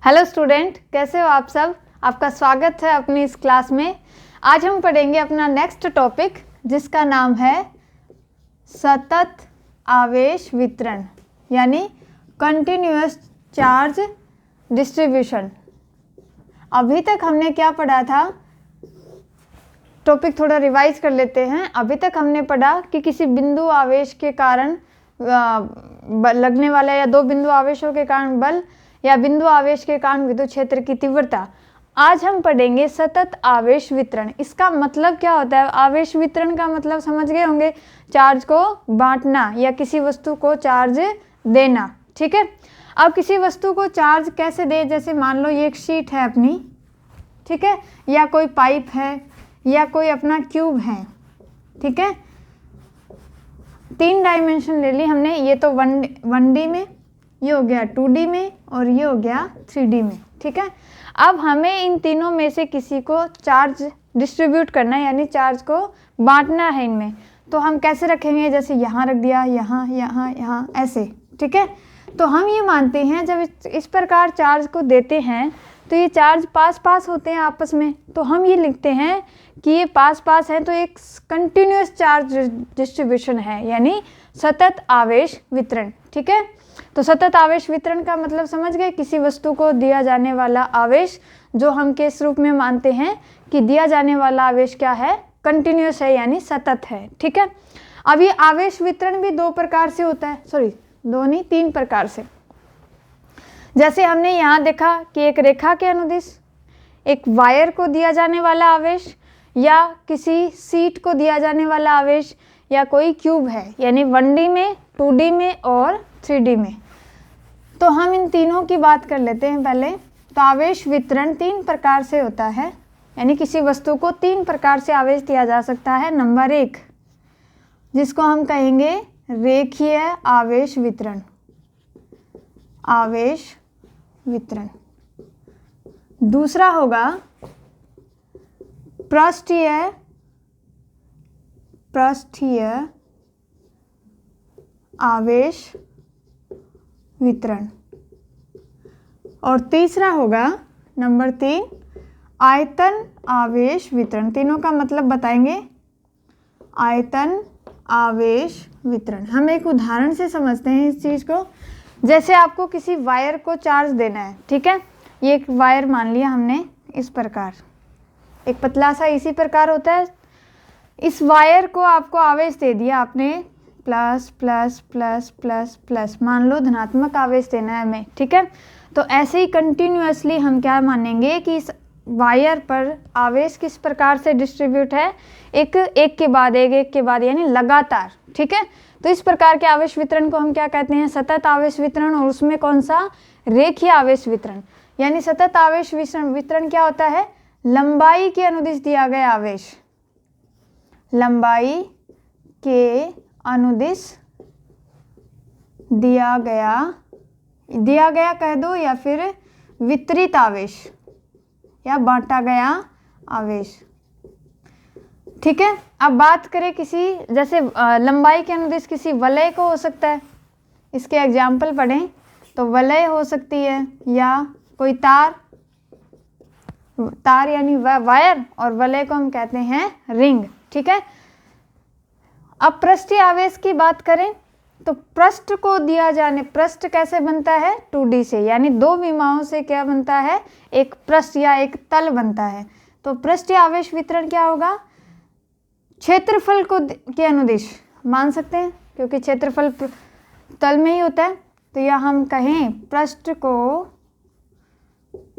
Hello student, कैसे हो आप सब। आपका स्वागत है अपनी इस क्लास में। आज हम पढ़ेंगे अपना नेक्स्ट टॉपिक जिसका नाम है सतत आवेश वितरण यानी कंटिन्यूअस चार्ज डिस्ट्रीब्यूशन। अभी तक हमने क्या पढ़ा था, टॉपिक थोड़ा रिवाइज कर लेते हैं। अभी तक हमने पढ़ा कि किसी बिंदु आवेश के कारण लगने वाला या दो बिंदु आवेशों के कारण बल या बिंदु आवेश के कारण विद्युत क्षेत्र की तीव्रता। आज हम पढ़ेंगे सतत आवेश वितरण। इसका मतलब क्या होता है? आवेश वितरण का मतलब समझ गए होंगे, चार्ज को बांटना या किसी वस्तु को चार्ज देना। ठीक है, अब किसी वस्तु को चार्ज कैसे दे, जैसे मान लो ये एक शीट है अपनी, ठीक है, या कोई पाइप है या कोई अपना क्यूब है। ठीक है, 3 डायमेंशन ले ली हमने। ये तो 1D में, ये हो गया 2D में और ये हो गया 3D में। ठीक है, अब हमें इन तीनों में से किसी को चार्ज डिस्ट्रीब्यूट करना है यानी चार्ज को बांटना है इनमें। तो हम कैसे रखेंगे, जैसे यहाँ रख दिया, यहाँ यहाँ यहाँ ऐसे। ठीक है, तो हम ये मानते हैं जब इस प्रकार चार्ज को देते हैं तो ये चार्ज पास पास होते हैं आपस में। तो हम ये लिखते हैं कि ये पास पास है तो एक कंटिन्यूअस चार्ज डिस्ट्रीब्यूशन है यानी सतत आवेश वितरण। ठीक है, तो सतत आवेश वितरण का मतलब समझ गए, किसी वस्तु को दिया जाने वाला आवेश जो हम किस रूप में मानते हैं कि दिया जाने वाला आवेश क्या है, कंटिन्यूअस है यानी सतत है। ठीक है, अब ये आवेश वितरण भी 2 प्रकार से होता है, सॉरी 2 नहीं 3 प्रकार से। जैसे हमने यहाँ देखा कि एक रेखा के अनुदिश एक वायर को दिया जाने वाला आवेश या किसी सीट को दिया जाने वाला आवेश या कोई क्यूब है यानी 1D में, 2D में और 3D में। तो हम इन तीनों की बात कर लेते हैं पहले। तो आवेश वितरण 3 प्रकार से होता है यानी किसी वस्तु को 3 प्रकार से आवेश दिया जा सकता है। नंबर 1 जिसको हम कहेंगे रेखीय आवेश वितरण, आवेश वितरण। दूसरा होगा पृष्ठीय आवेश वितरण। और तीसरा होगा नंबर 3 आयतन आवेश वितरण। तीनों का मतलब बताएंगे। आयतन आवेश वितरण हम एक उदाहरण से समझते हैं इस चीज़ को। जैसे आपको किसी वायर को चार्ज देना है, ठीक है, ये एक वायर मान लिया हमने इस प्रकार, एक पतला सा इसी प्रकार होता है। इस वायर को आपको आवेश दे दिया आपने, plus plus plus plus plus, मान लो धनात्मक आवेश देना है हमें। ठीक है, तो ऐसे ही कंटिन्यूअसली हम क्या मानेंगे कि इस वायर पर आवेश किस प्रकार से डिस्ट्रीब्यूट है, एक के बाद एक के बाद यानी लगातार। ठीक है, तो इस प्रकार के आवेश वितरण को हम क्या कहते हैं, सतत आवेश वितरण। और उसमें कौन सा, रेखीय आवेश वितरण। यानी सतत आवेश वितरण क्या होता है, लंबाई के अनुदिश दिया गया आवेश, लंबाई के अनुदिश दिया गया कह दो या फिर वितरित आवेश या बांटा गया आवेश। ठीक है, अब बात करें किसी, जैसे लंबाई के अनुदिश किसी वलय को हो सकता है, इसके एग्जाम्पल पढ़ें तो वलय हो सकती है या कोई तार यानी वायर, और वलय को हम कहते हैं रिंग। ठीक है, अब पृष्ठीय आवेश की बात करें तो पृष्ठ को दिया जाने, पृष्ठ कैसे बनता है, 2D से, यानी 2 विमाओं से क्या बनता है, एक पृष्ठ या एक तल बनता है। तो पृष्ठीय आवेश वितरण क्या होगा, क्षेत्रफल को के अनुदिश मान सकते हैं क्योंकि क्षेत्रफल तल में ही होता है। तो या हम कहें पृष्ठ को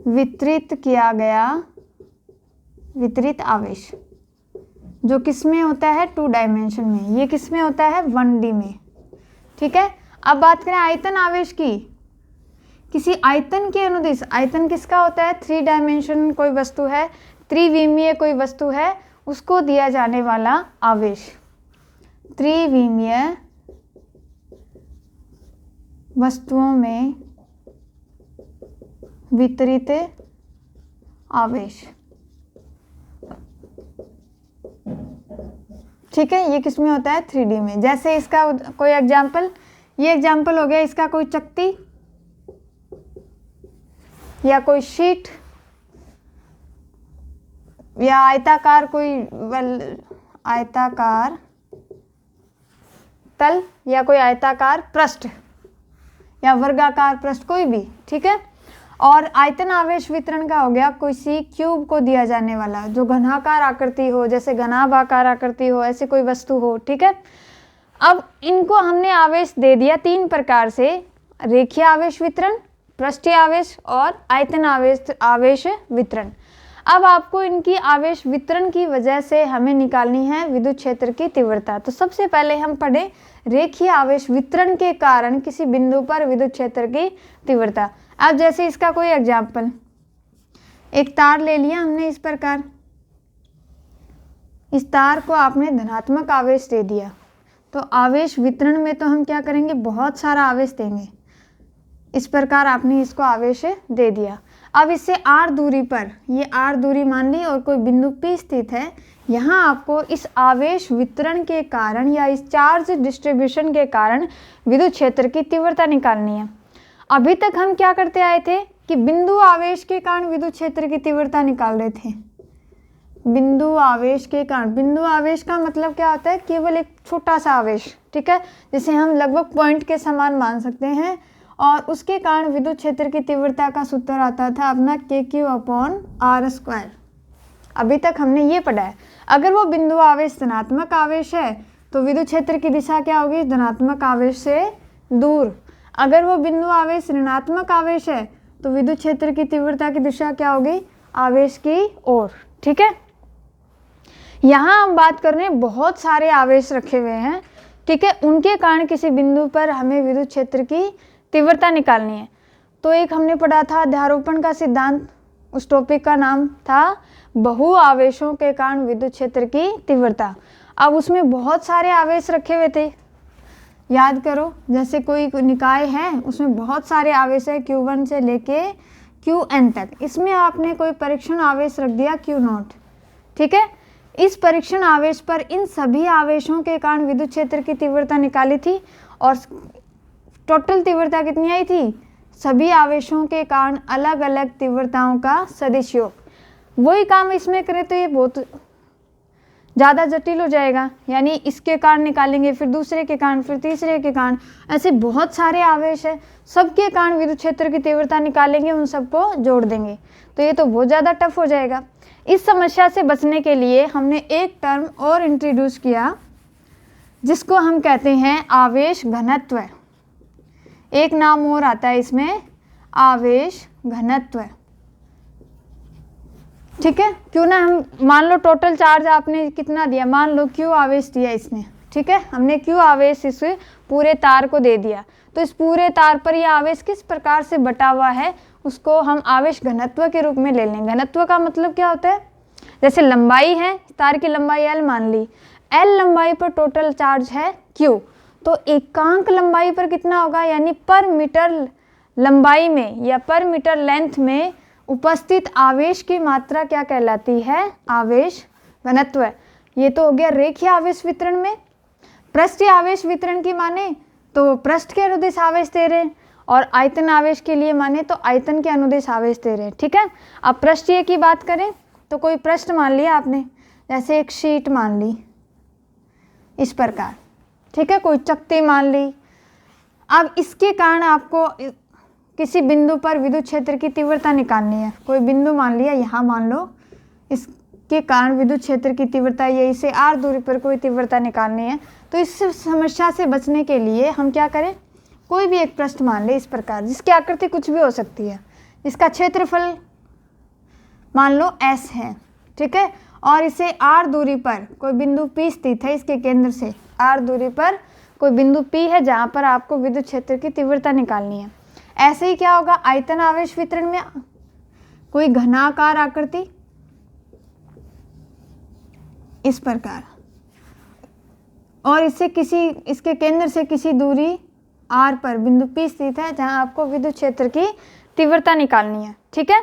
वितरित किया गया वितरित आवेश, जो किस में होता है, 2 डायमेंशन में। ये किस में होता है, 1D में। ठीक है, अब बात करें आयतन आवेश की, किसी आयतन के अनुदिश, आयतन किसका होता है, 3 डायमेंशन कोई वस्तु है, त्रिविमीय कोई वस्तु है, उसको दिया जाने वाला आवेश। त्रिविमीय वस्तुओं में वितरित आवेश। ठीक है, ये किस में होता है, 3D में। जैसे इसका कोई एग्जाम्पल, ये एग्जाम्पल हो गया इसका कोई चकती, या कोई शीट या आयताकार कोई आयताकार तल या कोई आयताकार पृष्ठ या वर्गाकार पृष्ठ, कोई भी, ठीक है। और आयतन आवेश वितरण का हो गया किसी क्यूब को दिया जाने वाला, जो घनाकार आकृति हो, जैसे घनाभ आकार आकृति हो, ऐसी कोई वस्तु हो, ठीक है। अब इनको हमने आवेश दे दिया 3 प्रकार से, रेखीय आवेश वितरण, पृष्ठीय आवेश और आयतन आवेश वितरण। अब आपको इनकी आवेश वितरण की वजह से हमें निकालनी है विद्युत क्षेत्र की तीव्रता। तो सबसे पहले हम पढ़े रेखीय आवेश वितरण के कारण किसी बिंदु पर विद्युत क्षेत्र की तीव्रता। अब जैसे इसका कोई एग्जाम्पल, एक तार ले लिया हमने इस प्रकार, इस तार को आपने धनात्मक आवेश दे दिया, तो आवेश वितरण में तो हम क्या करेंगे, बहुत सारा आवेश देंगे। इस प्रकार आपने इसको आवेश दे दिया। अब इससे r दूरी पर, ये r दूरी मान ली और कोई बिंदु P स्थित है, यहाँ आपको इस आवेश वितरण के कारण या इस चार्ज डिस्ट्रीब्यूशन के कारण विद्युत क्षेत्र की तीव्रता निकालनी है। अभी तक हम क्या करते आए थे कि बिंदु आवेश के कारण विद्युत क्षेत्र की तीव्रता निकाल रहे थे। बिंदु आवेश के कारण, बिंदु आवेश का मतलब क्या होता है, केवल एक छोटा सा आवेश, ठीक है, जिसे हम लगभग पॉइंट के समान मान सकते हैं, और उसके कारण विद्युत क्षेत्र की तीव्रता का सूत्र आता था अपना KQ/R²। अभी तक हमने ये पढ़ा है। अगर वो बिंदु आवेश धनात्मक आवेश है तो विद्युत क्षेत्र की दिशा क्या होगी, धनात्मक आवेश से दूर। अगर वो बिंदु आवेश ऋणात्मक आवेश है तो विद्युत क्षेत्र की तीव्रता की दिशा क्या होगी, आवेश की ओर, ठीक है। यहाँ हम बात कर रहे हैं बहुत सारे आवेश रखे हुए हैं, ठीक है, उनके कारण किसी बिंदु पर हमें विद्युत क्षेत्र की तीव्रता निकालनी है। तो एक हमने पढ़ा था अध्यारोपण का सिद्धांत, उस टॉपिक का नाम था बहु आवेशों के कारण विद्युत क्षेत्र की तीव्रता। अब उसमें बहुत सारे आवेश रखे हुए थे, याद करो, जैसे कोई निकाय है उसमें बहुत सारे आवेश है Q1 से लेके Qn तक, इसमें आपने कोई परीक्षण आवेश रख दिया Q0, ठीक है। इस परीक्षण आवेश पर इन सभी आवेशों के कारण विद्युत क्षेत्र की तीव्रता निकाली थी, और टोटल तीव्रता कितनी आई थी, सभी आवेशों के कारण अलग अलग तीव्रताओं का सदिश योग। वही काम इसमें करें तो ये बहुत ज़्यादा जटिल हो जाएगा, यानी इसके कारण निकालेंगे, फिर दूसरे के कारण, फिर तीसरे के कारण, ऐसे बहुत सारे आवेश है, सबके कारण विद्युत क्षेत्र की तीव्रता निकालेंगे, उन सबको जोड़ देंगे, तो ये तो बहुत ज़्यादा टफ हो जाएगा। इस समस्या से बचने के लिए हमने एक टर्म और इंट्रोड्यूस किया जिसको हम कहते हैं आवेश घनत्व। एक नाम और आता है इसमें, आवेश घनत्व, ठीक है। क्यों ना हम मान लो टोटल चार्ज आपने कितना दिया, मान लो Q आवेश दिया इसने, ठीक है, हमने Q आवेश इस पूरे तार को दे दिया, तो इस पूरे तार पर यह आवेश किस प्रकार से बटा हुआ है उसको हम आवेश घनत्व के रूप में ले लें। घनत्व का मतलब क्या होता है, जैसे लंबाई है, तार की लंबाई L मान ली, L लंबाई पर टोटल चार्ज है Q, तो एकांक लंबाई पर कितना होगा, यानी पर मीटर लंबाई में या पर मीटर लेंथ में उपस्थित आवेश की मात्रा क्या कहलाती है, आवेश घनत्व। ये तो हो गया रेखीय आवेश वितरण में। पृष्ठीय आवेश वितरण की माने तो पृष्ठ के अनुदिश आवेश दे रहे हैं, और आयतन आवेश के लिए माने तो आयतन के अनुदिश आवेश दे रहे हैं, ठीक है। अब पृष्ठीय की बात करें तो कोई पृष्ठ मान लिया आपने, जैसे एक शीट मान ली इस प्रकार, ठीक है, कोई चकती मान ली। अब इसके कारण आपको किसी बिंदु पर विद्युत क्षेत्र की तीव्रता निकालनी है। कोई बिंदु मान लिया, यहाँ मान लो, इसके कारण विद्युत क्षेत्र की तीव्रता यही से r दूरी पर कोई तीव्रता निकालनी है। तो इस समस्या से बचने के लिए हम क्या करें, कोई भी एक पृष्ठ मान ले इस प्रकार, जिसकी आकृति कुछ भी हो सकती है, इसका क्षेत्रफल मान लो s है, ठीक है, और इसे r दूरी पर कोई बिंदु P स्थित है, इसके केंद्र से r दूरी पर कोई बिंदु P है जहाँ पर आपको विद्युत क्षेत्र की तीव्रता निकालनी है। ऐसे ही क्या होगा, आयतन आवेश वितरण में कोई घनाकार आकृति इस प्रकार, और इसके केंद्र से किसी दूरी r पर बिंदु P स्थित है जहां आपको विद्युत क्षेत्र की तीव्रता निकालनी है, ठीक है।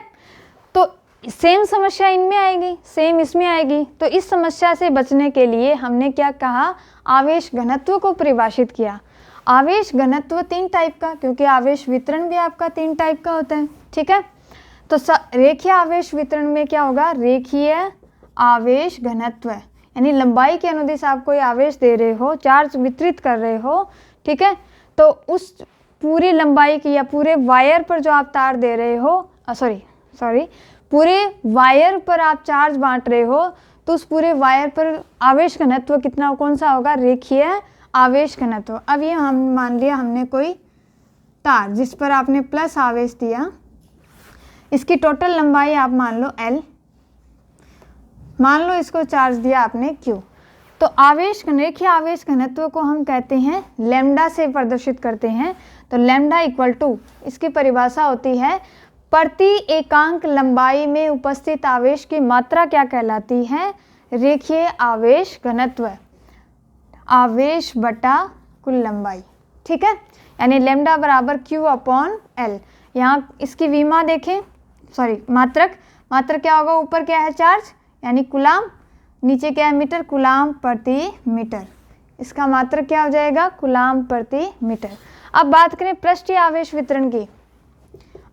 तो सेम समस्या इनमें आएगी, सेम इसमें आएगी। तो इस समस्या से बचने के लिए हमने क्या कहा, आवेश घनत्व को परिभाषित किया। आवेश घनत्व 3 टाइप का, क्योंकि आवेश वितरण भी आपका 3 टाइप का होता है, ठीक है। तो रेखीय आवेश वितरण में क्या होगा, रेखीय आवेश घनत्व, यानी लंबाई के अनुदिश आप कोई आवेश दे रहे हो, चार्ज वितरित कर रहे हो, ठीक है, तो उस पूरी लंबाई की या पूरे वायर पर जो आप तार दे रहे हो, पूरे वायर पर आप चार्ज बांट रहे हो, तो उस पूरे वायर पर आवेश घनत्व कितना, कौन सा होगा, रेखीय आवेश घनत्व। अब ये हम मान लिया हमने कोई तार जिस पर आपने प्लस आवेश दिया, इसकी टोटल लंबाई आप मान लो L, मान लो इसको चार्ज दिया आपने Q, तो आवेश रेखीय आवेश घनत्व को हम कहते हैं लैम्डा से प्रदर्शित करते हैं। तो लैम्डा इक्वल टू, इसकी परिभाषा होती है प्रति एकांक लंबाई में उपस्थित आवेश की मात्रा क्या कहलाती है, रेखीय आवेश घनत्व, आवेश बटा कुल लंबाई, ठीक है, यानी लैम्डा बराबर Q अपॉन L। यहाँ इसकी विमा देखें, मात्रक क्या होगा, ऊपर क्या है चार्ज यानी कुलाम, नीचे क्या है मीटर, कुलाम प्रति मीटर, इसका मात्रक क्या हो जाएगा, कुलाम प्रति मीटर। अब बात करें पृष्ठीय आवेश वितरण की,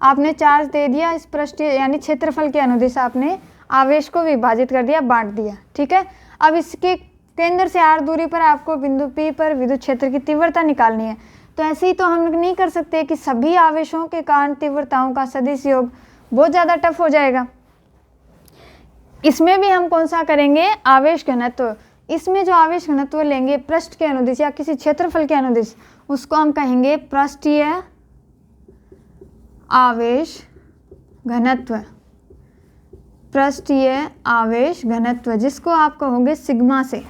आपने चार्ज दे दिया, इस पृष्ठीय यानी क्षेत्रफल के अनुदिश आपने आवेश को विभाजित कर दिया, बांट दिया, ठीक है। अब इसके केंद्र से r दूरी पर आपको बिंदु P पर विद्युत क्षेत्र की तीव्रता निकालनी है। तो ऐसे ही तो हम नहीं कर सकते कि सभी आवेशों के कारण तीव्रताओं का सदिश योग, बहुत ज़्यादा टफ हो जाएगा। इसमें भी हम कौन सा करेंगे, आवेश घनत्व। इसमें जो आवेश घनत्व लेंगे पृष्ठ के अनुदिश या किसी क्षेत्रफल के अनुदिश, उसको हम कहेंगे पृष्ठीय आवेश घनत्व, पृष्ठीय आवेश घनत्व, जिसको आप कहोगे सिग्मा से।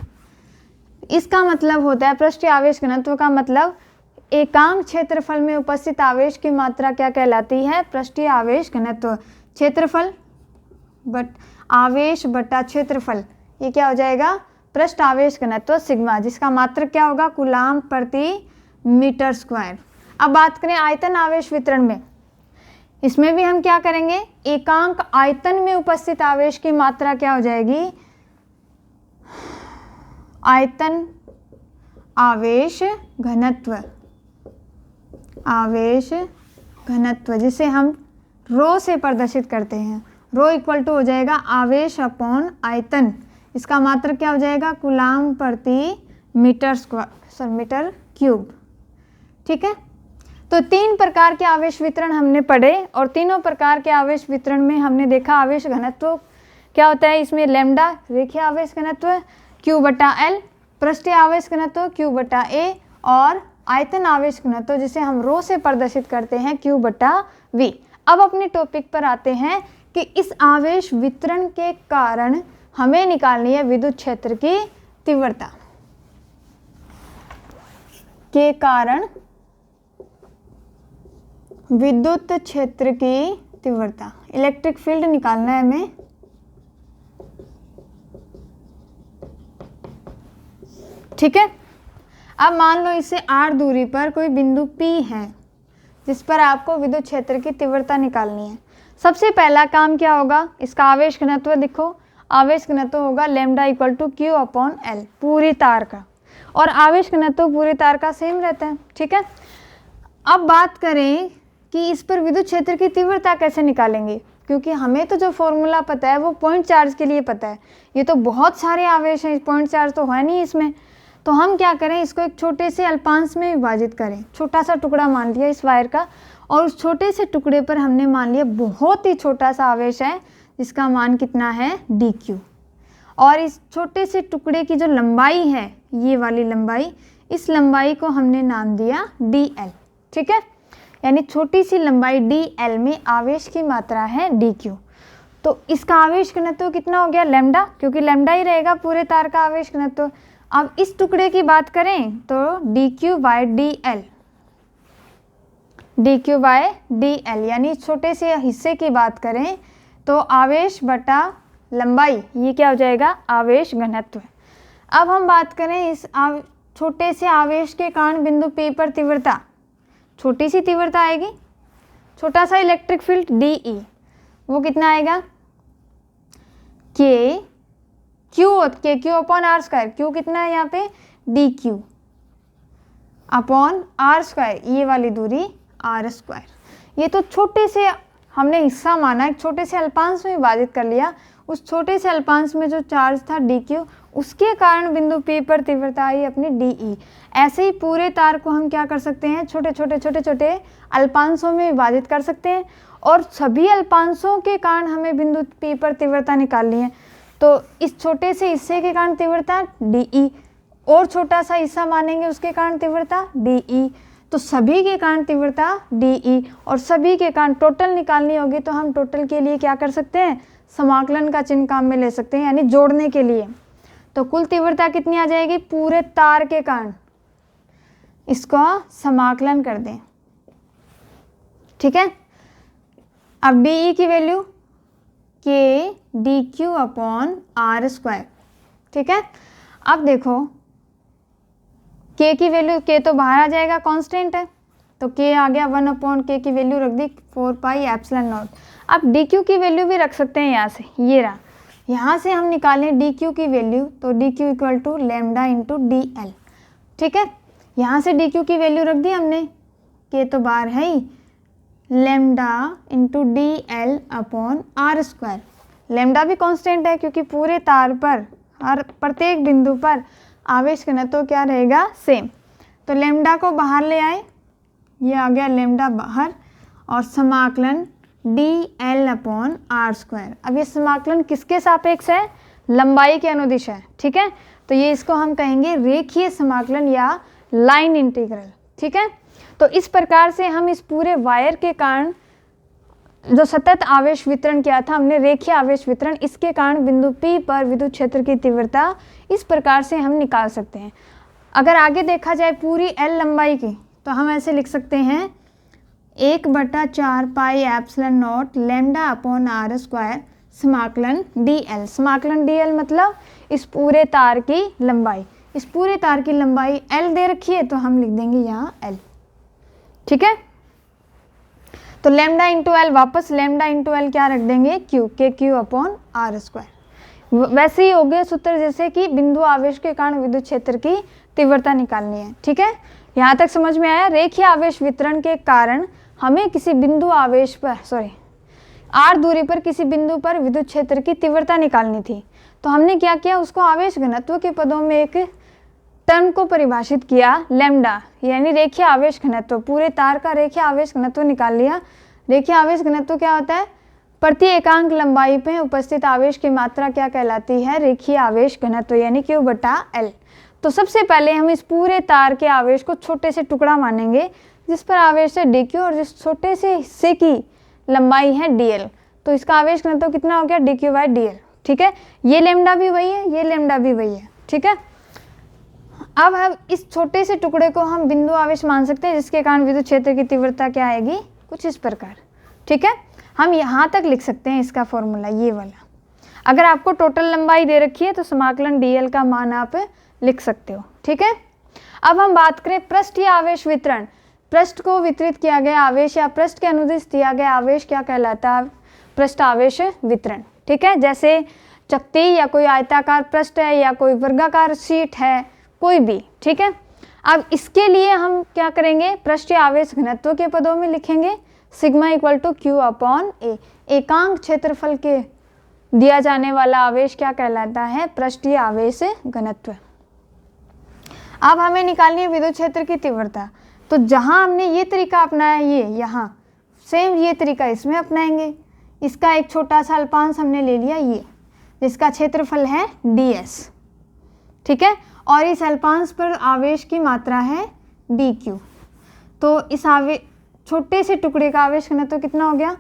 इसका मतलब होता है पृष्ठीय आवेश घनत्व का मतलब एकांक क्षेत्रफल में उपस्थित आवेश की मात्रा क्या कहलाती है, पृष्ठीय आवेश घनत्व। क्षेत्रफल आवेश बटा क्षेत्रफल, ये क्या हो जाएगा, पृष्ठ आवेश घनत्व सिग्मा, जिसका मात्रक क्या होगा, कूलाम प्रति मीटर स्क्वायर। अब बात करें आयतन आवेश वितरण में, इसमें भी हम क्या करेंगे, एकांक आयतन में उपस्थित आवेश की मात्रा क्या हो जाएगी, आयतन आवेश घनत्व, आवेश घनत्व, जिसे हम रो से प्रदर्शित करते हैं। रो इक्वल टू हो जाएगा आवेश अपॉन आयतन, इसका मात्रक क्या हो जाएगा, कूलाम प्रति मीटर स्क्वायर, मीटर क्यूब, ठीक है। तो 3 प्रकार के आवेश वितरण हमने पढ़े, और तीनों प्रकार के आवेश वितरण में हमने देखा आवेश घनत्व क्या होता है, इसमें लैम्डा रेखीय आवेश घनत्व, Q बटा L पृष्ठीय आवेश घनत्व, Q बटा A, और आयतन आवेश घनत्व जिसे हम रो से प्रदर्शित करते हैं, Q बटा V। अब अपने टॉपिक पर आते हैं कि इस आवेश वितरण के कारण हमें निकालनी है विद्युत क्षेत्र की तीव्रता, के कारण विद्युत क्षेत्र की तीव्रता, इलेक्ट्रिक फील्ड निकालना है हमें। ठीक है, अब मान लो इसे r दूरी पर कोई बिंदु P है जिस पर आपको विद्युत क्षेत्र की तीव्रता निकालनी है। सबसे पहला काम क्या होगा, इसका आवेश घनत्व लिखो, आवेश घनत्व होगा lambda equal to Q upon L पूरी तार का, और आवेश घनत्व पूरी तार का सेम रहता है। ठीक है, अब बात करें कि इस पर विद्युत क्षेत्र की तीव्रता कैसे निकालेंगे, क्योंकि हमें तो जो फॉर्मूला पता है वो पॉइंट चार्ज के लिए पता है, ये तो बहुत सारे आवेश हैं, पॉइंट चार्ज तो है नहीं इसमें। तो हम क्या करें, इसको एक छोटे से अल्पांश में विभाजित करें, छोटा सा टुकड़ा मान लिया इस वायर का, और उस छोटे से टुकड़े पर हमने मान लिया बहुत ही छोटा सा आवेश है जिसका मान कितना है dq, और इस छोटे से टुकड़े की जो लंबाई है, ये वाली लंबाई, इस लंबाई को हमने नाम दिया dl। ठीक है, यानी छोटी सी लंबाई dl में आवेश की मात्रा है dq। तो इसका आवेश घनत्व कितना हो गया, लैम्डा, क्योंकि लैम्डा ही रहेगा पूरे तार का आवेश घनत्व। अब इस टुकड़े की बात करें तो dq by dl, dq by dl, यानी छोटे से हिस्से की बात करें तो आवेश बटा लंबाई, ये क्या हो जाएगा, आवेश घनत्व। अब हम बात करें इस छोटे से आवेश के कारण बिंदु P पर तीव्रता, छोटी सी तीव्रता आएगी, छोटा सा इलेक्ट्रिक फील्ड dE, वो कितना आएगा, Q upon R square, Q कितना है यहाँ पे dQ अपॉन आर स्क्वायर, ये वाली दूरी आर स्क्वायर। ये तो छोटे से हमने हिस्सा माना, एक छोटे से अल्पांश में विभाजित कर लिया, उस छोटे से अल्पांश में जो चार्ज था dq, उसके कारण बिंदु P पर तीव्रता आई अपनी dE। ऐसे ही पूरे तार को हम क्या कर सकते हैं, छोटे छोटे अल्पांशों में विभाजित कर सकते हैं, और सभी अल्पांशों के कारण हमें बिंदु P पर तीव्रता निकालनी है। तो इस छोटे से हिस्से के कारण तीव्रता dE, और छोटा सा हिस्सा मानेंगे उसके कारण तीव्रता dE, तो सभी के कारण तीव्रता dE, और सभी के कारण टोटल निकालनी होगी तो हम टोटल के लिए क्या कर सकते हैं, समाकलन का चिन्ह काम में ले सकते हैं, यानी जोड़ने के लिए। तो कुल तीव्रता कितनी आ जाएगी पूरे तार के कारण, इसको समाकलन कर दें, ठीक है। अब dE की value k dq upon r square, ठीक है। अब देखो k की वैल्यू, k तो बाहर आ जाएगा, कांस्टेंट है, तो k आ गया 1 अपॉन k की वैल्यू रख दी 4 पाई एप्सिलॉन नॉट। अब dq की वैल्यू भी रख सकते हैं यहाँ से, ये रहा, यहाँ से हम निकालें dq की वैल्यू, तो dq equal to lambda into dl, ठीक है। यहाँ से dq की वैल्यू रख दी हमने, k तो बाहर है ही, lambda into dl upon r square. Lambda भी कांस्टेंट है क्योंकि पूरे तार पर हर प्रत्येक बिंदु पर आवेश घनत्व क्या रहेगा, सेम। तो लैम्डा को बाहर ले आए, ये आ गया लैम्डा बाहर, और समाकलन dl अपॉन r स्क्वायर। अब ये समाकलन किसके सापेक्ष है, लंबाई के अनुदिश है, ठीक है। तो ये इसको हम कहेंगे रेखीय समाकलन या लाइन इंटीग्रल, ठीक है। तो इस प्रकार से हम इस पूरे वायर के कारण जो सतत आवेश वितरण किया था हमने, रेखीय आवेश वितरण, इसके कारण बिंदु P पर विद्युत क्षेत्र की तीव्रता इस प्रकार से हम निकाल सकते हैं। अगर आगे देखा जाए पूरी L लंबाई की, तो हम ऐसे लिख सकते हैं 1/4 pi epsilon not lambda upon r square समाकलन dl। समाकलन dl मतलब इस पूरे तार की लंबाई, इस पूरे तार की लंबाई L दे रखी है तो हम लिख देंगे यहाँ L, ठीक है। तो लैम्डा इंटू एल, वापस लैम्डा इंटू एल क्या रख देंगे, क्यू, के क्यू अपॉन आर स्क्वायर। वैसे ही हो गया सूत्र जैसे कि बिंदु आवेश के कारण विद्युत क्षेत्र की तीव्रता निकालनी है, ठीक है। यहाँ तक समझ में आया। रेखीय आवेश वितरण के कारण हमें किसी बिंदु आवेश पर आर दूरी पर किसी बिंदु पर विद्युत क्षेत्र की तीव्रता निकालनी थी, तो हमने क्या किया, उसको आवेश घनत्व के पदों में एक टर्म को परिभाषित किया, लैम्डा, यानी रेखीय आवेश घनत्व। पूरे तार का रेखीय आवेश घनत्व निकाल लिया। रेखीय आवेश घनत्व क्या होता है, प्रति एकांक लंबाई पे उपस्थित आवेश की मात्रा क्या कहलाती है, रेखीय आवेश घनत्व, यानी Q/L। तो सबसे पहले हम इस पूरे तार के आवेश को छोटे से टुकड़ा मानेंगे जिस पर आवेश है dq और जिस छोटे से हिस्से की लंबाई है dl। तो इसका आवेश घनत्व कितना हो गया, dq/dl, ठीक है। ये लैम्डा भी वही है, ये लैम्डा भी वही है, ठीक है। अब हम इस छोटे से टुकड़े को हम बिंदु आवेश मान सकते हैं जिसके कारण विद्युत क्षेत्र की तीव्रता क्या आएगी, कुछ इस प्रकार, ठीक है। हम यहाँ तक लिख सकते हैं इसका फॉर्मूला, ये वाला। अगर आपको टोटल लंबाई दे रखी है तो समाकलन dl का मान आप लिख सकते हो, ठीक है। अब हम बात करें पृष्ठीय आवेश वितरण। पृष्ठ को वितरित किया गया आवेश या पृष्ठ के अनुदिश दिया गया आवेश क्या कहलाता है, पृष्ठ आवेश वितरण, ठीक है। जैसे चकती या कोई आयताकार पृष्ठ है या कोई वर्गाकार शीट है, कोई भी, ठीक है। अब इसके लिए हम क्या करेंगे, पृष्ठीय आवेश घनत्व के पदों में लिखेंगे, सिग्मा इक्वल टू Q/A। एकांक क्षेत्रफल के दिया जाने वाला आवेश क्या कहलाता है, पृष्ठीय आवेश घनत्व। अब हमें निकालनी है विद्युत क्षेत्र की तीव्रता। तो जहां हमने ये तरीका अपनाया, ये यहाँ सेम ये तरीका इसमें अपनाएंगे। इसका एक छोटा सा अल्पांश हमने ले लिया, ये जिसका क्षेत्रफल है ds, ठीक है, और इस अल्पांश पर आवेश की मात्रा है dq। तो इस छोटे से टुकड़े का आवेश घनत्व कितना हो गया,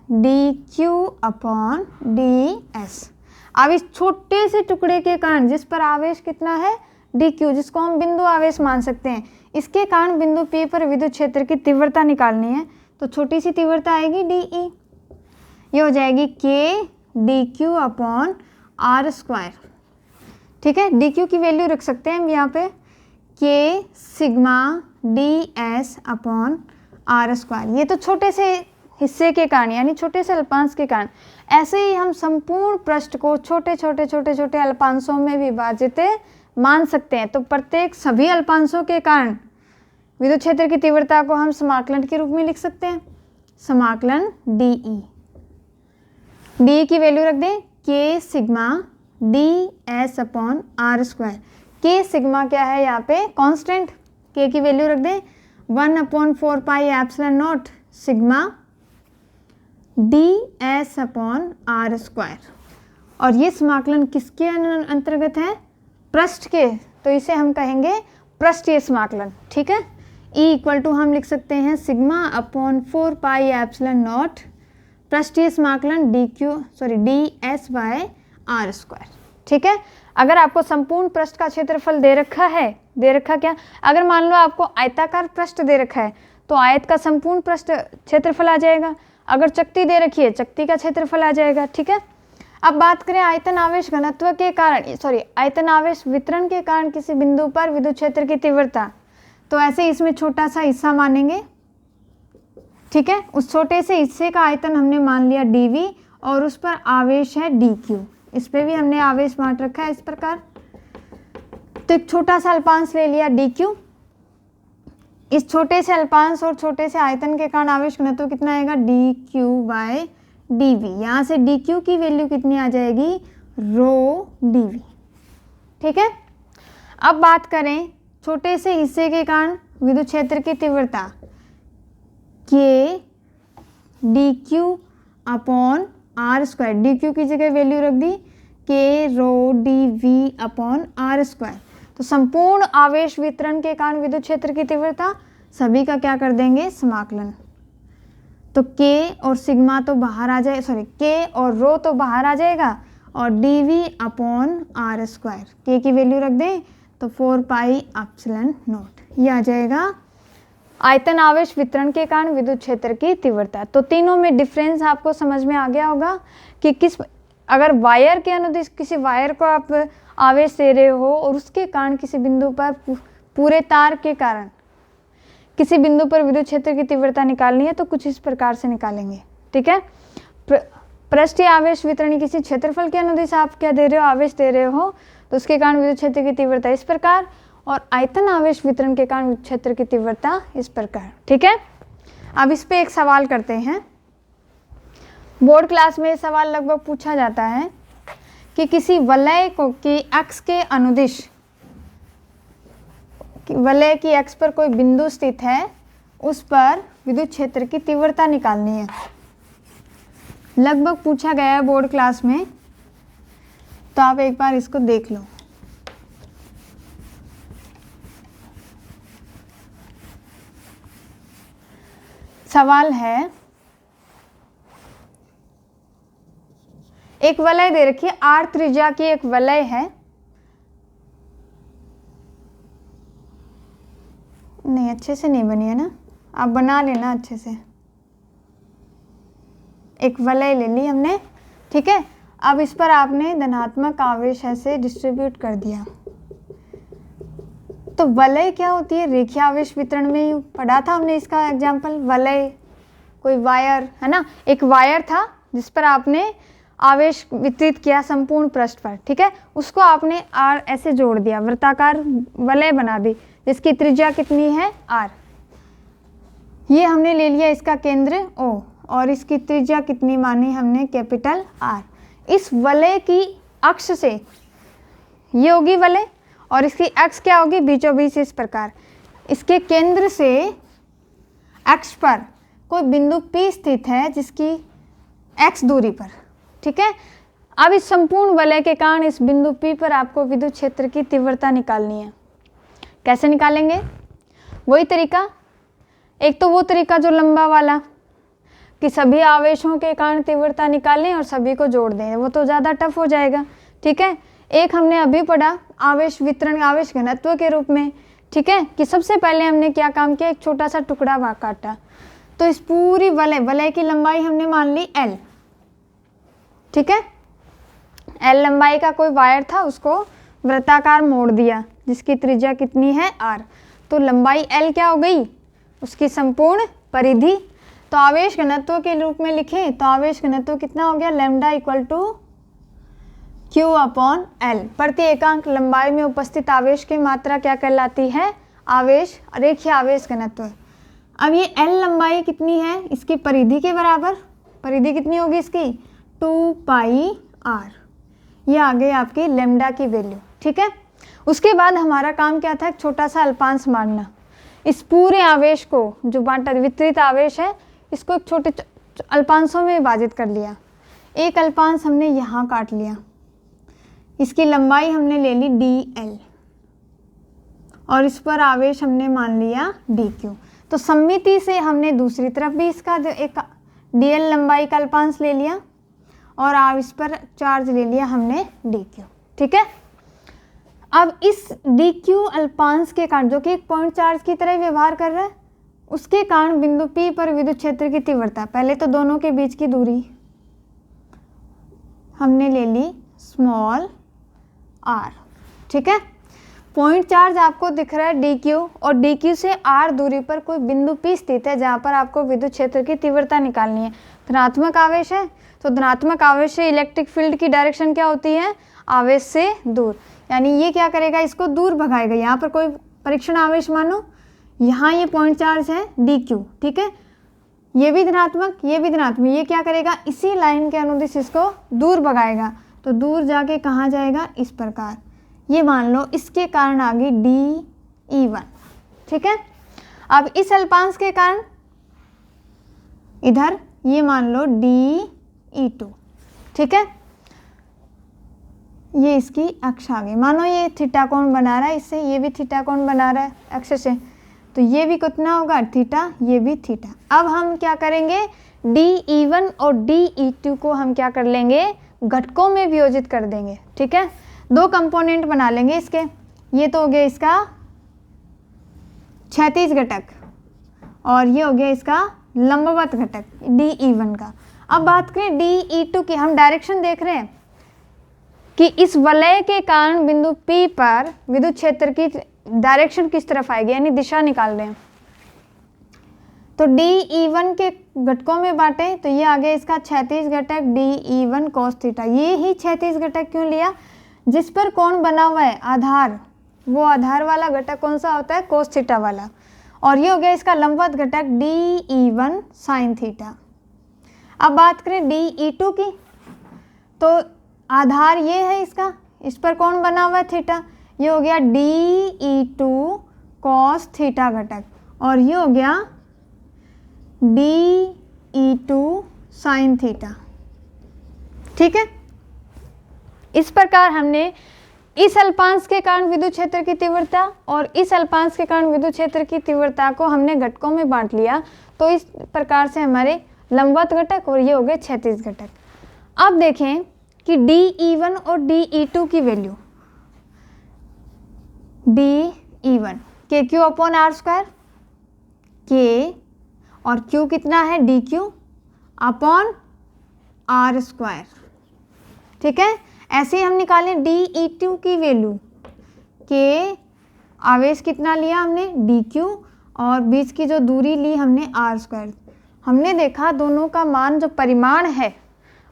dq/ds। अब इस छोटे से टुकड़े के कारण जिस पर आवेश कितना है dq, जिसको हम बिंदु आवेश मान सकते हैं, इसके कारण बिंदु P पर विद्युत क्षेत्र की तीव्रता निकालनी है। तो छोटी सी तीव्रता आएगी dE, ये हो जाएगी k dq/r स्क्वायर, ठीक है। dq की वैल्यू रख सकते हैं हम यहाँ पे k सिग्मा ds/r स्क्वायर। ये तो छोटे से हिस्से के कारण यानी छोटे से अल्पांश के कारण। ऐसे ही हम संपूर्ण पृष्ठ को छोटे छोटे अल्पांशों में विभाजित मान सकते हैं। तो प्रत्येक सभी अल्पांशों के कारण विद्युत क्षेत्र की तीव्रता को हम समाकलन के रूप में लिख सकते हैं। समाकलन डी ई। डी की वैल्यू रख दें k sigma D S upon R square. K sigma क्या है यहाँ पे कांस्टेंट, के की वैल्यू रख दें 1/4 pi epsilon naught sigma D S upon R square. और ये समाकलन किसके अंतर्गत है? पृष्ठ के, तो इसे हम कहेंगे पृष्ठीय समाकलन। ठीक है, ई इक्वल टू हम लिख सकते हैं sigma upon 4 pi epsilon naught पृष्ठीय समाकलन D S by R square. ठीक है, अगर आपको संपूर्ण पृष्ठ का क्षेत्रफल दे रखा है, दे रखा क्या, अगर मान लो आपको आयताकार पृष्ठ दे रखा है तो आयत का संपूर्ण पृष्ठ क्षेत्रफल आ जाएगा। अगर चक्ति दे रखी है चक्ति का क्षेत्रफल आ जाएगा। ठीक है, अब बात करें आयतन आवेश घनत्व के कारण आयतन आवेश वितरण के कारण किसी बिंदु पर विद्युत क्षेत्र की तीव्रता, तो ऐसे इसमें छोटा सा हिस्सा मानेंगे। ठीक है, उस छोटे से हिस्से का आयतन हमने मान लिया dv और उस पर आवेश है dq। इस पे भी हमने आवेश बांट रखा है इस प्रकार। तो एक छोटा सा अल्पांश ले लिया dq। इस छोटे से अल्पांश और छोटे से आयतन के कारण आवेश घनत्व कितना आएगा? dq by dv। यहाँ से dq की वैल्यू कितनी आ जाएगी? रो dv। ठीक है, अब बात करें छोटे से हिस्से के कारण विद्युत क्षेत्र की तीव्रता, k dq upon R square. dq की जगह वैल्यू रख दी k rho dv upon R square. तो संपूर्ण आवेश वितरण के कारण विद्युत क्षेत्र की तीव्रता सभी का क्या कर देंगे? समाकलन। तो k और सिग्मा तो बाहर आ जाए, k और रो तो बाहर आ जाएगा और dv upon R square. k की वैल्यू रख दें तो 4 पाई एप्सिलॉन नॉट, ये आ जाएगा आयतन आवेश वितरण के कारण विद्युत क्षेत्र की तीव्रता। तो तीनों में डिफरेंस आपको समझ में आ गया होगा कि अगर वायर के अनुदिश किसी वायर को आप आवेश दे रहे हो और उसके कारण किसी बिंदु पर पूरे तार के कारण किसी बिंदु पर विद्युत क्षेत्र की तीव्रता निकालनी है तो कुछ इस प्रकार से निकालेंगे। ठीक है, पृष्ठीय आवेश वितरण किसी क्षेत्रफल के अनुदिश आप क्या दे रहे हो? आवेश दे रहे हो, तो उसके कारण विद्युत क्षेत्र की तीव्रता इस प्रकार, और आयतन आवेश वितरण के कारण विद्युत क्षेत्र की तीव्रता इस प्रकार। ठीक है, अब इस पे एक सवाल करते हैं। बोर्ड क्लास में सवाल लगभग पूछा जाता है कि किसी वलय को की अक्ष के अनुदिश, वलय की अक्ष पर कोई बिंदु स्थित है, उस पर विद्युत क्षेत्र की तीव्रता निकालनी है। लगभग पूछा गया है बोर्ड क्लास में, तो आप एक बार इसको देख लो। सवाल है, एक वलय दे रखी है, r त्रिज्या की एक वलय है। नहीं, अच्छे से नहीं बनी है ना, आप बना लेना अच्छे से। एक वलय ले ली हमने। ठीक है, अब इस पर आपने धनात्मक आवेश ऐसे डिस्ट्रीब्यूट कर दिया। तो वलय क्या होती है? रेखीय आवेश वितरण में ही पढ़ा था हमने इसका एग्जाम्पल। वलय कोई वायर है ना, एक वायर था जिस पर आपने आवेश वितरित किया संपूर्ण पृष्ठ पर। ठीक है, उसको आपने r ऐसे जोड़ दिया, वृत्ताकार वलय बना दी जिसकी त्रिज्या कितनी है? r। ये हमने ले लिया इसका केंद्र O और इसकी त्रिज्या कितनी मानी हमने? Capital R। इस वलय की अक्ष से ये होगी वलय और इसकी अक्ष क्या होगी? बीचों बीच इस प्रकार। इसके केंद्र से अक्ष पर कोई बिंदु P स्थित है जिसकी x दूरी पर। ठीक है, अब इस संपूर्ण वलय के कारण इस बिंदु P पर आपको विद्युत क्षेत्र की तीव्रता निकालनी है। कैसे निकालेंगे? वही तरीका, एक तो वो तरीका जो लंबा वाला कि सभी आवेशों के कारण तीव्रता निकालें और सभी को जोड़ दें, वो तो ज़्यादा टफ हो जाएगा। ठीक है, एक हमने अभी पढ़ा आवेश वितरण आवेश घनत्व के रूप में। ठीक है, कि सबसे पहले हमने क्या काम किया? एक छोटा सा टुकड़ा वहाँ काटा, तो इस पूरी वलय की लंबाई हमने मान ली L। ठीक है, L लंबाई का कोई वायर था, उसको वृत्ताकार मोड़ दिया जिसकी त्रिज्या कितनी है? R। तो लंबाई L क्या हो गई? उसकी संपूर्ण परिधि। तो आवेश घनत्व के रूप में लिखें तो आवेश घनत्व कितना हो गया? Lambda equal to Q upon L। प्रति एकांक लंबाई में उपस्थित आवेश की मात्रा क्या कहलाती है? आवेश, रेखीय आवेश घनत्व। अब ये L लंबाई कितनी है, इसकी परिधि के बराबर, परिधि कितनी होगी इसकी 2 पाई r, ये आ गई आपकी लैम्डा की वैल्यू। ठीक है, उसके बाद हमारा काम क्या था, एक छोटा सा अल्पांश मानना। इस पूरे आवेश को जो बांटा वितरित आवेश है इसको एक छोटे अल्पांशों में विभाजित कर लिया। एक अल्पांश हमने यहाँ काट लिया, इसकी लंबाई हमने ले ली dl और इस पर आवेश हमने मान लिया dq। तो सममिति से हमने दूसरी तरफ भी इसका एक dl लंबाई का अल्पांश ले लिया और अब इस पर चार्ज ले लिया हमने dq। ठीक है, अब इस dq अल्पांश के कारण जो कि एक पॉइंट चार्ज की तरह व्यवहार कर रहा है, उसके कारण बिंदु P पर विद्युत क्षेत्र की तीव्रता, पहले तो दोनों के बीच की दूरी हमने ले ली स्मॉल r। ठीक है, पॉइंट चार्ज आपको दिख रहा है dq और dq से r दूरी पर कोई बिंदु P स्थित है जहाँ पर आपको विद्युत क्षेत्र की तीव्रता निकालनी है। धनात्मक आवेश है तो धनात्मक आवेश से इलेक्ट्रिक फील्ड की डायरेक्शन क्या होती है, आवेश से दूर, यानी ये क्या करेगा, इसको दूर भगाएगा। यहाँ पर कोई परीक्षण आवेश मानो, यहाँ ये पॉइंट चार्ज है dq। ठीक है, ये भी धनात्मक, ये भी धनात्मक, ये क्या करेगा, इसी लाइन के अनुदिश इसको दूर भगाएगा। तो दूर जाके कहाँ जाएगा, इस प्रकार, ये मान लो इसके कारण आ गई dE1। ठीक है, अब इस अल्पांश के कारण इधर ये मान लो dE2। ठीक है, ये इसकी अक्ष आ गई, मानो ये थीटा कोण बना रहा है, इससे ये भी थीटा कोण बना रहा है अक्ष से, तो ये भी कितना होगा थीटा, ये भी थीटा। अब हम क्या करेंगे, dE1 और dE2 को हम क्या कर लेंगे, घटकों में वियोजित कर देंगे। ठीक है, दो कंपोनेंट बना लेंगे इसके, ये तो हो गया इसका क्षैतिज घटक और ये हो गया इसका लंबवत घटक dE1 का। अब बात करें dE2 की, हम डायरेक्शन देख रहे हैं कि इस वलय के कारण बिंदु P पर विद्युत क्षेत्र की डायरेक्शन किस तरफ आएगी, यानी दिशा निकाल रहे हैं। तो dE1 के घटकों में बांटे तो ये आ गया इसका क्षैतिज घटक dE1 cos थीटा। ये ही क्षैतिज घटक क्यों लिया, जिस पर कोण बना हुआ है आधार, वो आधार वाला घटक कौन सा होता है, cos थीटा वाला। और ये हो गया इसका लंबवत घटक dE1 sin थीटा। अब बात करें dE2 की, तो आधार ये है इसका, इस पर कौन बना हुआ है थीटा, ये हो गया dE2 cos थीटा घटक और ये हो गया dE2 sin थीटा। ठीक है, इस प्रकार हमने इस अल्पांश के कारण विद्युत क्षेत्र की तीव्रता और इस अल्पांश के कारण विद्युत क्षेत्र की तीव्रता को हमने घटकों में बांट लिया। तो इस प्रकार से हमारे लंबवत घटक और ये हो गए क्षैतिज घटक। अब देखें कि dE1 और dE2 की वैल्यू, dE1 KQ/r², K और Q कितना है dQ/r²। ठीक है, ऐसे ही हम निकालें dE2 की वैल्यू, K आवेश कितना लिया हमने dQ और बीच की जो दूरी ली हमने r²। हमने देखा दोनों का मान जो परिमाण है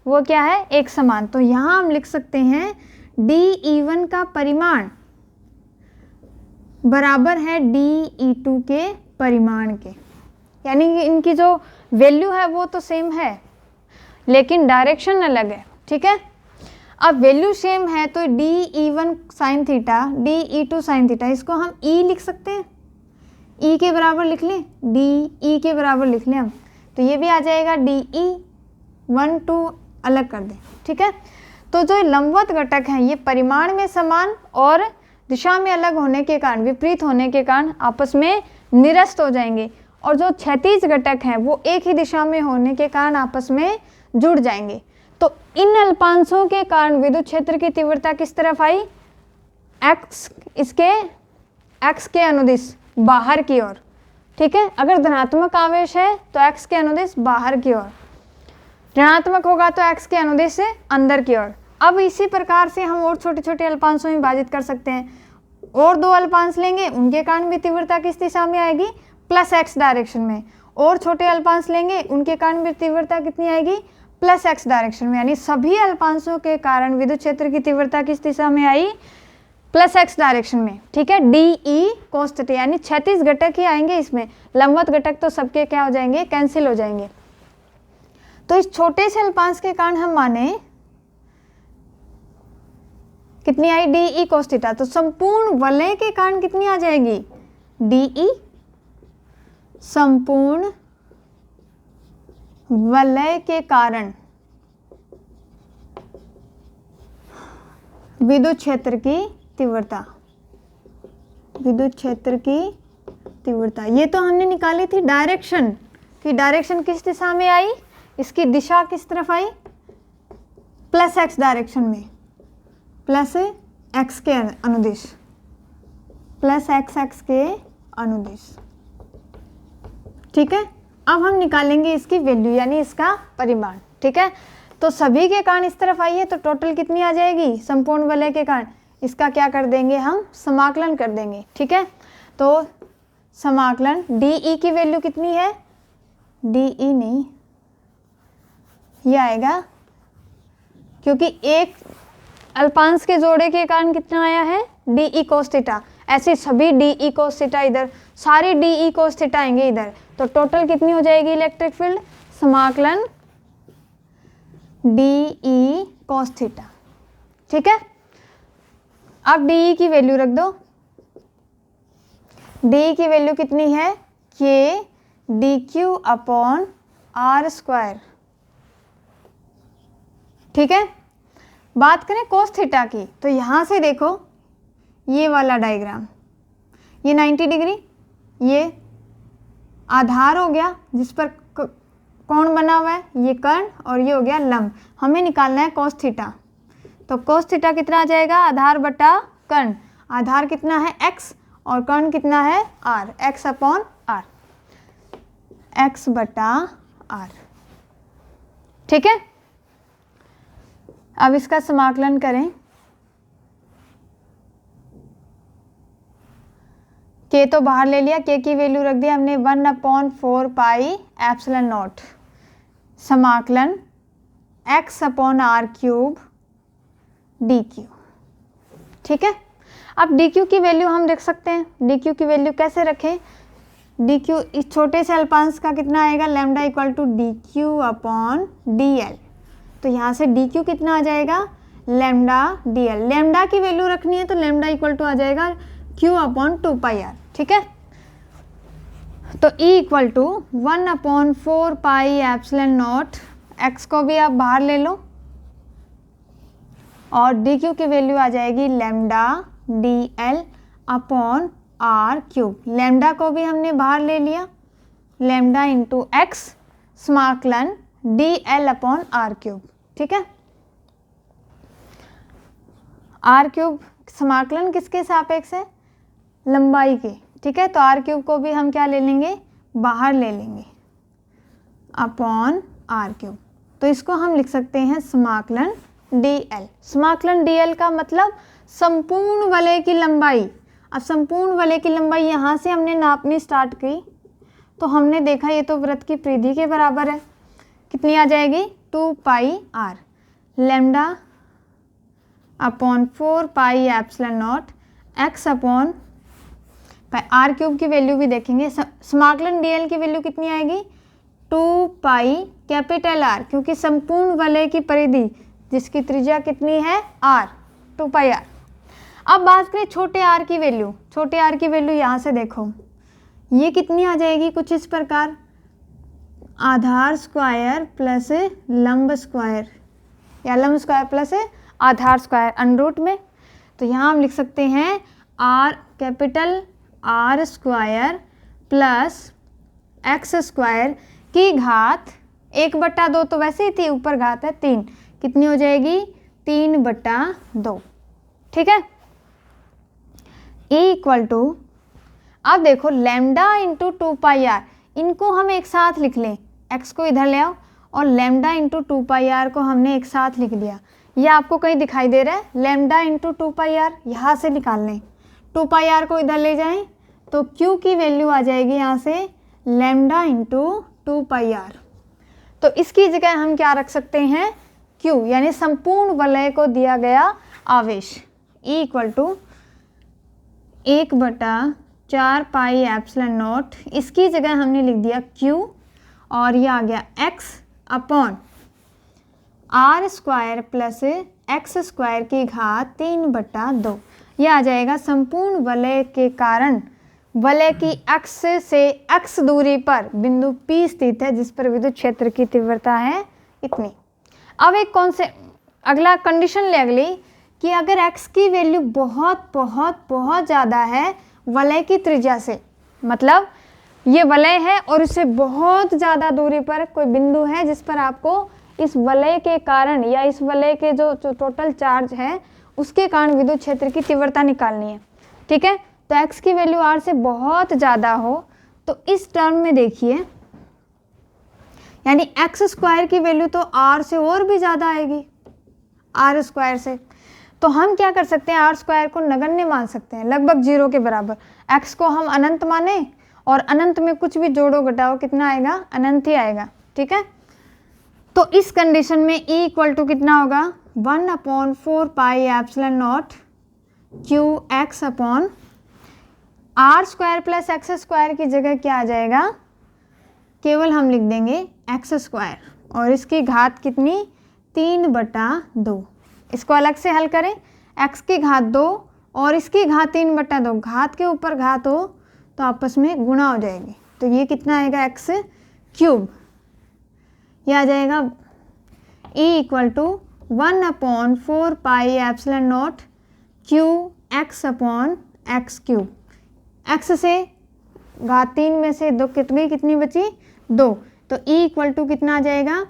वो क्या है, एक समान। तो यहाँ हम लिख सकते हैं dE1 का परिमाण बराबर है dE2 के परिमाण के, यानी कि इनकी जो वैल्यू है वो तो सेम है लेकिन डायरेक्शन अलग है। ठीक है, अब वैल्यू सेम है तो dE1 sin theta dE2 sin theta, इसको हम E लिख सकते हैं, E के बराबर लिख लें, dE के बराबर लिख लें हम, तो ये भी आ जाएगा dE1 2 अलग कर दें। ठीक है, तो जो लंबवत घटक हैं ये परिमाण में समान और दिशा में अलग होने के कारण, विपरीत होने के कारण आपस में निरस्त हो जाएंगे, और जो क्षैतिज घटक हैं वो एक ही दिशा में होने के कारण आपस में जुड़ जाएंगे। तो इन अल्पांशों के कारण विद्युत क्षेत्र की तीव्रता किस तरफ आई, x के अनुदिश बाहर की ओर। ठीक है, अगर धनात्मक आवेश है तो x के अनुदिश बाहर की ओर, ऋणात्मक होगा तो x के अनुदिश से अंदर की ओर। अब इसी प्रकार से हम और छोटे छोटे अल्पांशों में विभाजित कर सकते हैं, और दो अल्पांश लेंगे उनके कारण भी तीव्रता किस दिशा में आएगी, +x डायरेक्शन में, और छोटे अल्पांश लेंगे उनके कारण भी तीव्रता कितनी आएगी, +x डायरेक्शन में। यानी सभी अल्पांशों के कारण विद्युत क्षेत्र की तीव्रता किस दिशा में आई, प्लस एक्स डायरेक्शन में, ठीक है, डी ई कोस थीटा, यानी 36 घटक ही आएंगे इसमें, लंबवत घटक तो सबके क्या हो जाएंगे, कैंसिल हो जाएंगे। तो इस छोटे से अल्पांश के कारण हम माने कितनी आई, डी ई कोस थीटा, तो संपूर्ण वलय के कारण कितनी आ जाएगी, डी ई, संपूर्ण वलय के कारण विद्युत क्षेत्र की तीव्रता, विद्युत क्षेत्र की तीव्रता, ये तो हमने निकाली थी डायरेक्शन कि डायरेक्शन किस दिशा में आई, इसकी दिशा किस तरफ आई, प्लस एक्स डायरेक्शन में, प्लस एक्स के अनुदिश, प्लस एक्स के अनुदिश, ठीक है। अब हम निकालेंगे इसकी वैल्यू यानी इसका परिमाण, ठीक है। तो सभी के कारण इस तरफ आई है तो टोटल कितनी आ जाएगी, संपूर्ण वलय के कारण, इसका क्या कर देंगे हम, समाकलन कर देंगे, ठीक है। तो समाकलन डी ई की वैल्यू कितनी है, डी ई नहीं, ये आएगा क्योंकि एक अल्पांश के जोड़े के कारण कितना आया है, डी ई कोस थीटा, ऐसे सभी डी ई कोस थीटा इधर, सारे डी ई कोस थीटा आएंगे इधर, तो टोटल कितनी हो जाएगी इलेक्ट्रिक फील्ड, समाकलन डी ई कोस थीटा, ठीक है। अब डी ई की वैल्यू रख दो, डी ई की वैल्यू कितनी है, k D Q upon R square, ठीक है। बात करें कोस थीटा की, तो यहाँ से देखो ये वाला डायग्राम, ये 90 डिग्री, ये आधार हो गया जिस पर कोण बना हुआ है, ये कर्ण, और ये हो गया लंब, हमें निकालना है कोस थीटा। तो कोस थीटा कितना आ जाएगा, आधार बटा कर्ण, आधार कितना है x और कर्ण कितना है r, x upon r, x बटा r, ठीक है। अब इसका समाकलन करें, के तो बाहर ले लिया, के की वैल्यू रख दिया हमने 1/4 पाई एप्सिलॉन नॉट, समाकलन x upon R cube D Q, ठीक है। अब डी क्यू की वैल्यू हम रख सकते हैं, डी क्यू की वैल्यू कैसे रखें, डी क्यू इस छोटे से अल्पांश का कितना आएगा, lambda equal to D Q upon D L, तो यहाँ से डी क्यू कितना आ जाएगा, लैम्डा डी एल, लैम्डा की वैल्यू रखनी है तो लैम्डा इक्वल टू आ जाएगा क्यू अपॉन 2 पाई आर, ठीक है। तो E equal to 1/4 pi epsilon naught, x को भी आप बाहर ले लो, और डी क्यू की वैल्यू आ जाएगी lambda D L upon R cube, lambda को भी हमने बाहर ले लिया, लैम्डा इंटू एक्स, समाकलन D L upon R cube, ठीक है। आर क्यूब समाकलन किसके सापेक्ष है, लंबाई के, ठीक है। तो आर क्यूब को भी हम क्या ले लेंगे, बाहर ले लेंगे, अपॉन आर क्यूब, तो इसको हम लिख सकते हैं समाकलन डी एल, समाकलन डी एल का मतलब संपूर्ण वलय की लंबाई। अब संपूर्ण वलय की लंबाई यहाँ से हमने नापनी स्टार्ट की, तो हमने देखा ये तो वृत्त की परिधि के बराबर है, कितनी आ जाएगी 2 पाई आर, lambda upon 4 pi epsilon not, X upon R cube की वैल्यू भी देखेंगे, समाकलन डी एल की वैल्यू कितनी आएगी 2 पाई कैपिटल आर, क्योंकि संपूर्ण वलय की परिधि जिसकी त्रिज्या कितनी है आर, 2 पाई आर। अब बात करें छोटे आर की वैल्यू, छोटे आर की वैल्यू यहाँ से देखो ये कितनी आ जाएगी, कुछ इस प्रकार, आधार स्क्वायर प्लस लंब स्क्वायर, या लंब स्क्वायर प्लस आधार स्क्वायर अंडरूट में, तो यहाँ हम लिख सकते हैं are capital R square plus x square की घात 1/2, तो वैसे ही थी, ऊपर घात है 3, कितनी हो जाएगी 3/2, ठीक है। E इक्वल टू, अब देखो लैम्डा इंटू 2 पाई आर, इनको हम एक साथ लिख लें, x को इधर ले आओ, और लैम्डा इंटू 2 पाई आर को हमने एक साथ लिख दिया, ये आपको कहीं दिखाई दे रहा है, लैम्डा इंटू 2 पाई आर यहाँ से निकाल लें, 2 पाई आर को इधर ले जाएं तो q की वैल्यू आ जाएगी यहाँ से लैम्डा इंटू 2 पाई आर, तो इसकी जगह हम क्या रख सकते हैं q, यानी संपूर्ण वलय को दिया गया आवेश। E इक्वल टू 1/4πε0, इसकी जगह हमने लिख दिया q, और ये आ गया x upon r² plus x² की घात 3/2। यह आ जाएगा संपूर्ण वलय के कारण वलय की अक्ष से x दूरी पर बिंदु P स्थित है, जिस पर विद्युत क्षेत्र की तीव्रता है इतनी। अब एक कौन से अगला कंडीशन ले अगली कि अगर x की वैल्यू बहुत बहुत बहुत ज़्यादा है वलय की त्रिज्या से, मतलब ये वलय है और इससे बहुत ज़्यादा दूरी पर कोई बिंदु है जिस पर आपको इस वलय के कारण या इस वलय के जो टोटल चार्ज है उसके कारण विद्युत क्षेत्र की तीव्रता निकालनी है। ठीक है, तो x की वैल्यू r से बहुत ज़्यादा हो तो इस टर्म में देखिए, यानी x² की वैल्यू तो r से और भी ज़्यादा आएगी, r² से। तो हम क्या कर सकते हैं, r² को नगण्य मान सकते हैं, लगभग 0 के बराबर। x को हम अनंत माने और अनंत में कुछ भी जोड़ो घटाओ कितना आएगा, अनंत ही आएगा। ठीक है, तो इस कंडीशन में E इक्वल टू कितना होगा, 1/4πε0 qx upon r² plus x² की जगह क्या आ जाएगा, केवल हम लिख देंगे x² और इसकी घात कितनी, 3/2। इसको अलग से हल करें, x की घात 2 और इसकी घात 3/2, घात के ऊपर घात हो तो आपस में गुणा हो जाएगी, तो ये कितना आएगा x³। यह आ जाएगा E equal to 1/4πε0 qx upon x³। x से घात 3 में से 2 कितनी बची, 2, तो E इक्वल टू कितना आ जाएगा,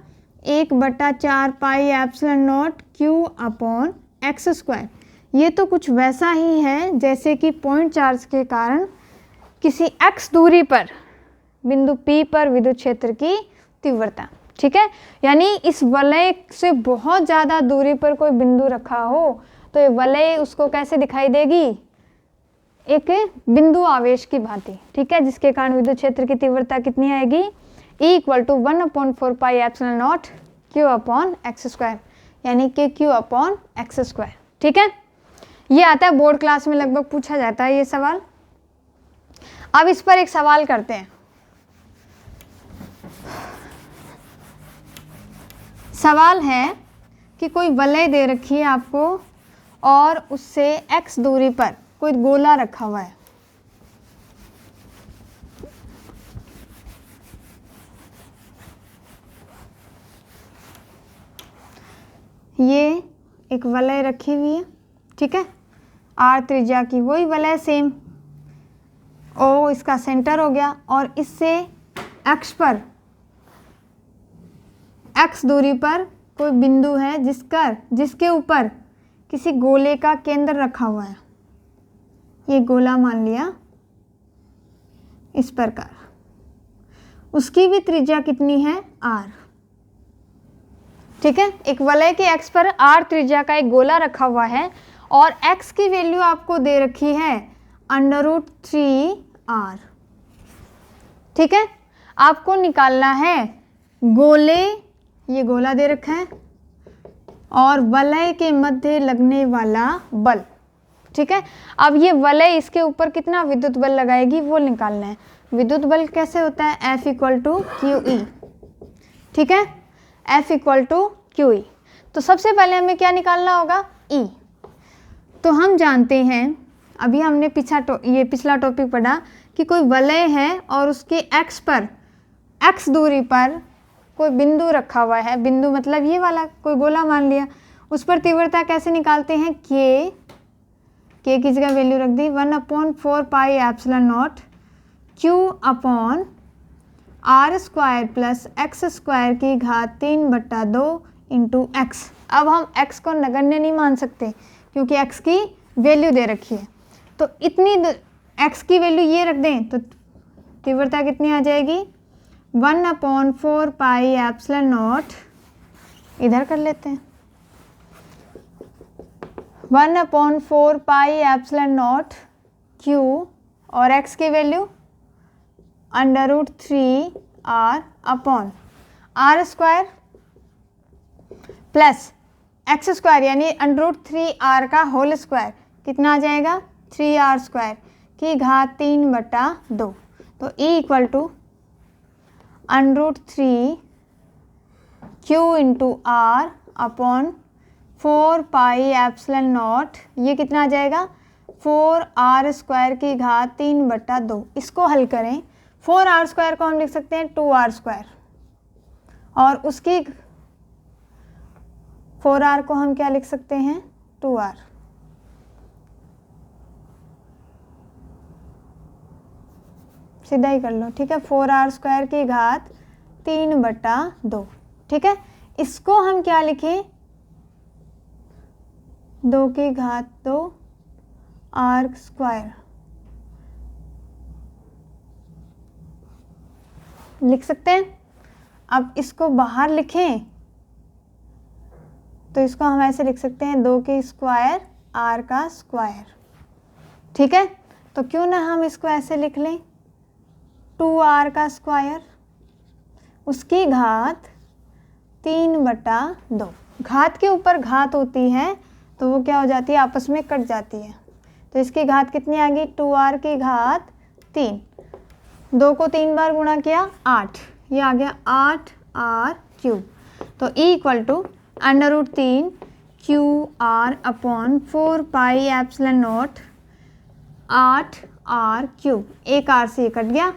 1/4πε0 q अपॉन x²। ये तो कुछ वैसा ही है जैसे कि पॉइंट चार्ज के कारण किसी x दूरी पर बिंदु P पर विद्युत क्षेत्र की तीव्रता। ठीक है, यानी इस वलय से बहुत ज़्यादा दूरी पर कोई बिंदु रखा हो तो ये वलय उसको कैसे दिखाई देगी, एक बिंदु आवेश की भांति। ठीक है, जिसके कारण विद्युत क्षेत्र की तीव्रता कितनी आएगी, E equal to 1/4πε0 q upon x², यानी कि q अपॉन x²। ठीक है, ये आता है बोर्ड क्लास में, लगभग पूछा जाता है ये सवाल। अब इस पर एक सवाल करते हैं। सवाल है कि कोई वलय दे रखी है आपको और उससे x दूरी पर कोई गोला रखा हुआ है। ये एक वलय रखी हुई है, ठीक है, r त्रिज्या की, वही वलय सेम, O इसका सेंटर हो गया और इससे अक्ष पर x दूरी पर कोई बिंदु है जिसके ऊपर किसी गोले का केंद्र रखा हुआ है। ये गोला मान लिया इस प्रकार, उसकी भी त्रिज्या कितनी है, r। ठीक है, एक वलय के x पर r त्रिज्या का एक गोला रखा हुआ है और x की वैल्यू आपको दे रखी है √3r। ठीक है, आपको निकालना है गोले, ये गोला दे रखा है, और वलय के मध्य लगने वाला बल। ठीक है, अब ये वलय इसके ऊपर कितना विद्युत बल लगाएगी वो निकालना है। विद्युत बल कैसे होता है, F इक्वल टू QE। ठीक है, F इक्वल टू QE। तो सबसे पहले हमें क्या निकालना होगा, E। तो हम जानते हैं, अभी हमने पिछला टॉपिक पढ़ा कि कोई वलय है और उसके x पर, x दूरी पर कोई बिंदु रखा हुआ है। बिंदु मतलब ये वाला कोई गोला मान लिया, उस पर तीव्रता कैसे निकालते हैं, k की जगह वैल्यू रख दी 1/4πε0 q upon r² plus x² की घात 3/2 इंटू x। अब हम x को नगण्य नहीं मान सकते क्योंकि x की वैल्यू दे रखी है, तो इतनी x की वैल्यू ये रख दें तो तीव्रता कितनी आ जाएगी, 1/4πε0, इधर कर लेते हैं, 1/4πε0 q और x की value √3r upon r² plus x² यानी √3r का होल स्क्वायर, कितना आ जाएगा, 3r²। की घात 3/2। तो E equal to √3 Q into R upon 4 pi epsilon naught, ये कितना आ जाएगा 4r² की घात 3/2। इसको हल करें, 4r² को हम लिख सकते हैं 2r², और उसकी 4r को हम क्या लिख सकते हैं 2r। सीधा ही कर लो, ठीक है। 4r² की घात 3/2, ठीक है। इसको हम क्या लिखें, 2 की घात 2 r² लिख सकते हैं। अब इसको बाहर लिखें तो इसको हम ऐसे लिख सकते हैं 2 की स्क्वायर r का स्क्वायर, ठीक है। तो क्यों ना हम इसको ऐसे लिख लें 2r का स्क्वायर, उसकी घात 3/2। घात के ऊपर घात होती है तो वो क्या हो जाती है, आपस में कट जाती है। तो इसकी घात कितनी आ गई 2r की घात 3, 2 को 3 बार गुणा किया 8, ये आ गया 8r³। तो E equal to √3 QR upon 4 pi epsilon naught 8r³, एक r से ये कट गया।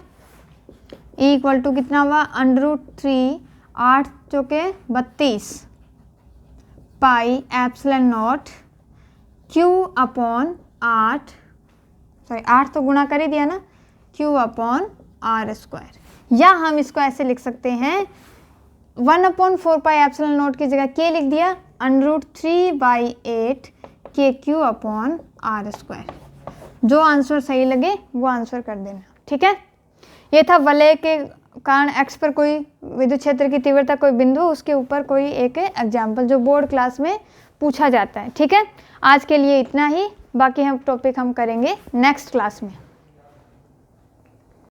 E इक्वल टू कितना हुआ √3 8 चौके 32 पाई एप्सिलॉन नॉट Q अपॉन 8 तो गुणा कर ही दिया ना, Q अपॉन r²। या हम इसको ऐसे लिख सकते हैं 1/4 पाई एप्सिलॉन नॉट की जगह K लिख दिया, √3/8 KQ अपॉन r²। जो आंसर सही लगे वो आंसर कर देना, ठीक है। ये था वलय के कारण x पर कोई विद्युत क्षेत्र की तीव्रता कोई बिंदु, उसके ऊपर कोई एक एग्जाम्पल जो बोर्ड क्लास में पूछा जाता है, ठीक है। आज के लिए इतना ही, बाकी हम टॉपिक हम करेंगे नेक्स्ट क्लास में।